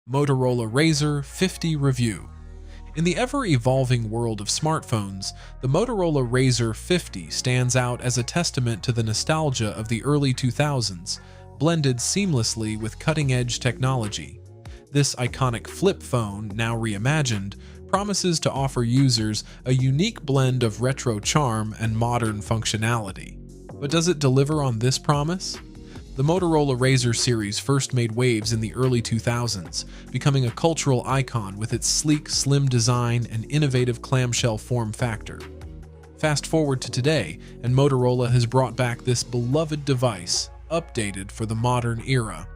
Motorola Razr 50 Review. In the ever-evolving world of smartphones, the Motorola Razr 50 stands out as a testament to the nostalgia of the early 2000s, blended seamlessly with cutting-edge technology. This iconic flip phone, now reimagined, promises to offer users a unique blend of retro charm and modern functionality. But does it deliver on this promise? The Motorola Razr series first made waves in the early 2000s, becoming a cultural icon with its sleek, slim design and innovative clamshell form factor. Fast forward to today, and Motorola has brought back this beloved device, updated for the modern era.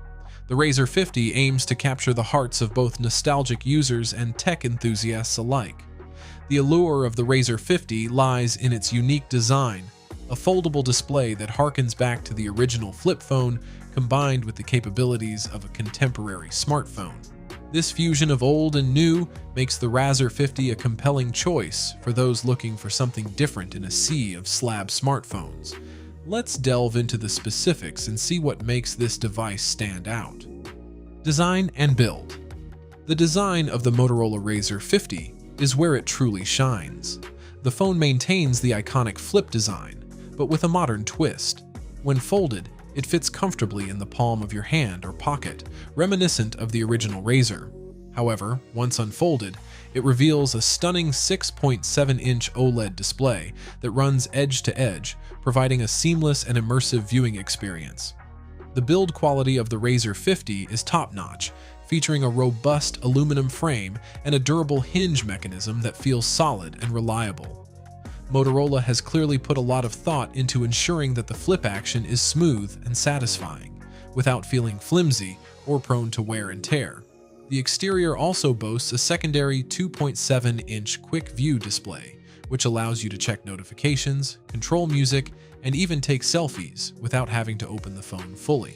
The Razr 50 aims to capture the hearts of both nostalgic users and tech enthusiasts alike. The allure of the Razr 50 lies in its unique design, a foldable display that harkens back to the original flip phone combined with the capabilities of a contemporary smartphone. This fusion of old and new makes the Razr 50 a compelling choice for those looking for something different in a sea of slab smartphones. Let's delve into the specifics and see what makes this device stand out. Design and build. The design of the Motorola Razr 50 is where it truly shines. The phone maintains the iconic flip design, but with a modern twist. When folded, it fits comfortably in the palm of your hand or pocket, reminiscent of the original Razr. However, once unfolded, it reveals a stunning 6.7-inch OLED display that runs edge to edge, providing a seamless and immersive viewing experience. The build quality of the Razr 50 is top-notch, featuring a robust aluminum frame and a durable hinge mechanism that feels solid and reliable. Motorola has clearly put a lot of thought into ensuring that the flip action is smooth and satisfying, without feeling flimsy or prone to wear and tear. The exterior also boasts a secondary 2.7-inch quick view display, which allows you to check notifications, control music, and even take selfies without having to open the phone fully.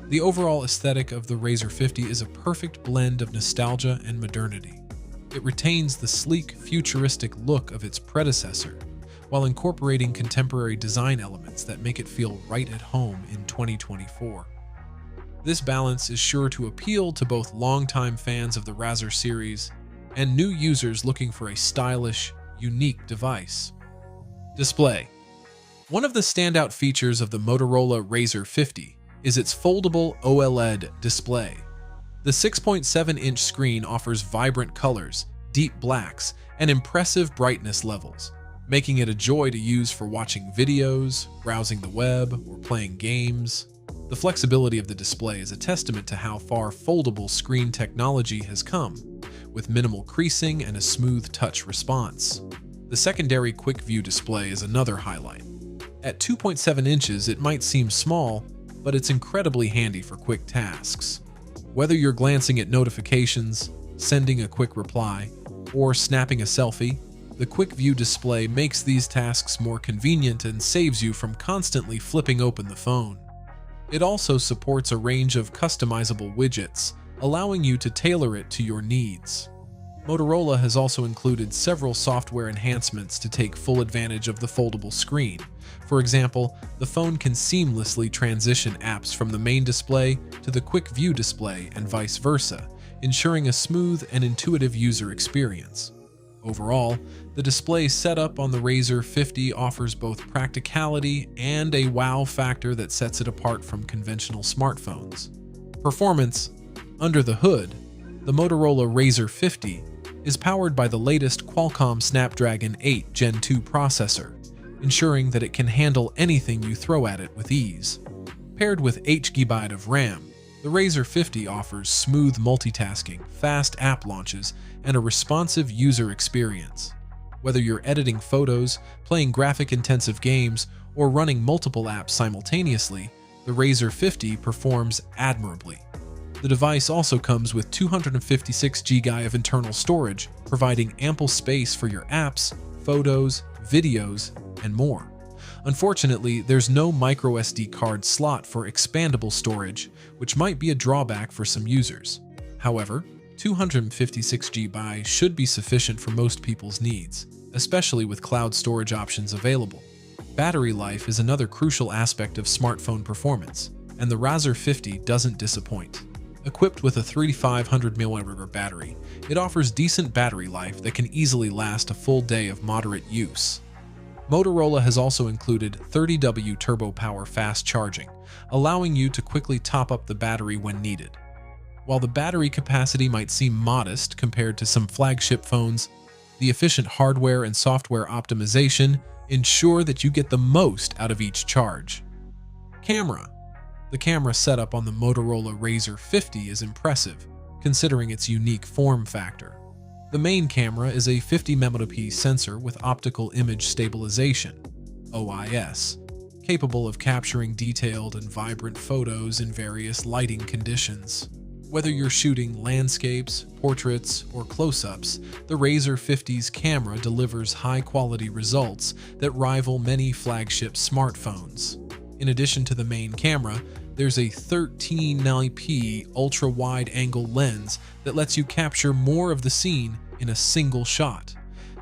The overall aesthetic of the Razr 50 is a perfect blend of nostalgia and modernity. It retains the sleek, futuristic look of its predecessor, while incorporating contemporary design elements that make it feel right at home in 2024. This balance is sure to appeal to both longtime fans of the Razr series and new users looking for a stylish, unique device. Display. One of the standout features of the Motorola Razr 50 is its foldable OLED display. The 6.7-inch screen offers vibrant colors, deep blacks, and impressive brightness levels, making it a joy to use for watching videos, browsing the web, or playing games. The flexibility of the display is a testament to how far foldable screen technology has come, with minimal creasing and a smooth touch response. The secondary quick view display is another highlight. At 2.7 inches, it might seem small, but it's incredibly handy for quick tasks. Whether you're glancing at notifications, sending a quick reply, or snapping a selfie, the quick view display makes these tasks more convenient and saves you from constantly flipping open the phone. It also supports a range of customizable widgets, allowing you to tailor it to your needs. Motorola has also included several software enhancements to take full advantage of the foldable screen. For example, the phone can seamlessly transition apps from the main display to the quick view display and vice versa, ensuring a smooth and intuitive user experience. Overall, the display setup on the Razr 50 offers both practicality and a wow factor that sets it apart from conventional smartphones. Performance. Under the hood, the Motorola Razr 50 is powered by the latest Qualcomm Snapdragon 8 Gen 2 processor, ensuring that it can handle anything you throw at it with ease. Paired with 8 GB of RAM, the Razr 50 offers smooth multitasking, fast app launches, and a responsive user experience. Whether you're editing photos, playing graphic-intensive games, or running multiple apps simultaneously, the Razr 50 performs admirably. The device also comes with 256 GB of internal storage, providing ample space for your apps, photos, videos, and more. Unfortunately, there's no microSD card slot for expandable storage, which might be a drawback for some users. However, 256 GB should be sufficient for most people's needs, especially with cloud storage options available. Battery life is another crucial aspect of smartphone performance, and the Razr 50 doesn't disappoint. Equipped with a 3500 mAh battery, it offers decent battery life that can easily last a full day of moderate use. Motorola has also included 30W turbo power fast charging, allowing you to quickly top up the battery when needed. While the battery capacity might seem modest compared to some flagship phones, the efficient hardware and software optimization ensure that you get the most out of each charge. Camera. The camera setup on the Motorola Razr 50 is impressive, considering its unique form factor. The main camera is a 50-megapixel sensor with optical image stabilization, OIS, capable of capturing detailed and vibrant photos in various lighting conditions. Whether you're shooting landscapes, portraits, or close-ups, the Razr 50's camera delivers high-quality results that rival many flagship smartphones. In addition to the main camera, there's a 13-megapixel ultra-wide-angle lens that lets you capture more of the scene in a single shot.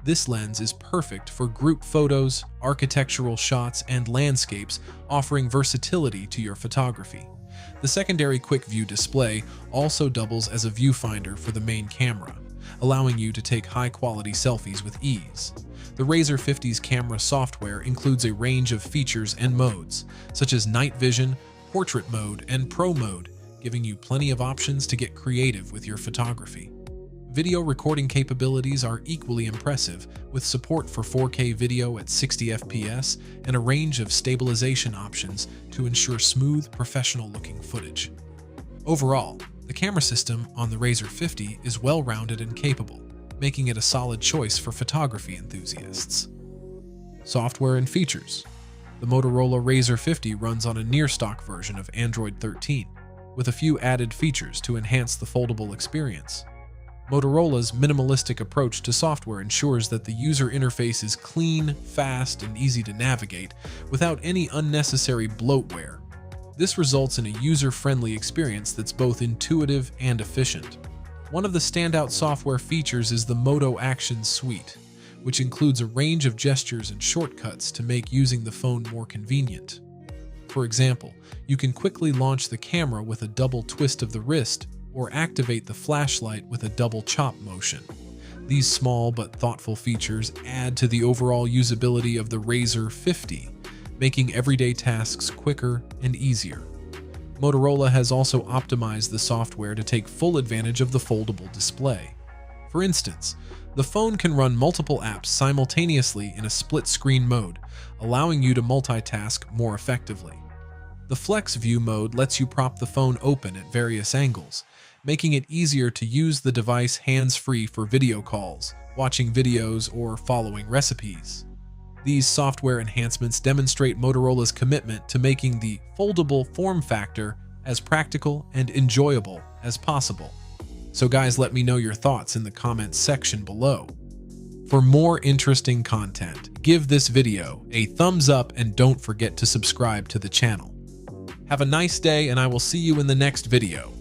This lens is perfect for group photos, architectural shots, and landscapes, offering versatility to your photography. The secondary quick-view display also doubles as a viewfinder for the main camera, allowing you to take high-quality selfies with ease. The Razr 50's camera software includes a range of features and modes, such as night vision, portrait mode, and pro mode, giving you plenty of options to get creative with your photography. Video recording capabilities are equally impressive, with support for 4K video at 60 FPS and a range of stabilization options to ensure smooth, professional-looking footage. Overall, the camera system on the Razr 50 is well-rounded and capable, making it a solid choice for photography enthusiasts. Software and features. The Motorola Razr 50 runs on a near-stock version of Android 13, with a few added features to enhance the foldable experience. Motorola's minimalistic approach to software ensures that the user interface is clean, fast, and easy to navigate without any unnecessary bloatware. This results in a user-friendly experience that's both intuitive and efficient. One of the standout software features is the Moto Action Suite, which includes a range of gestures and shortcuts to make using the phone more convenient. For example, you can quickly launch the camera with a double twist of the wrist or activate the flashlight with a double chop motion. These small but thoughtful features add to the overall usability of the Razr 50, making everyday tasks quicker and easier. Motorola has also optimized the software to take full advantage of the foldable display. For instance, the phone can run multiple apps simultaneously in a split-screen mode, allowing you to multitask more effectively. The Flex View mode lets you prop the phone open at various angles, making it easier to use the device hands-free for video calls, watching videos, or following recipes. These software enhancements demonstrate Motorola's commitment to making the foldable form factor as practical and enjoyable as possible. So guys, let me know your thoughts in the comments section below. For more interesting content, give this video a thumbs up and don't forget to subscribe to the channel. Have a nice day and I will see you in the next video.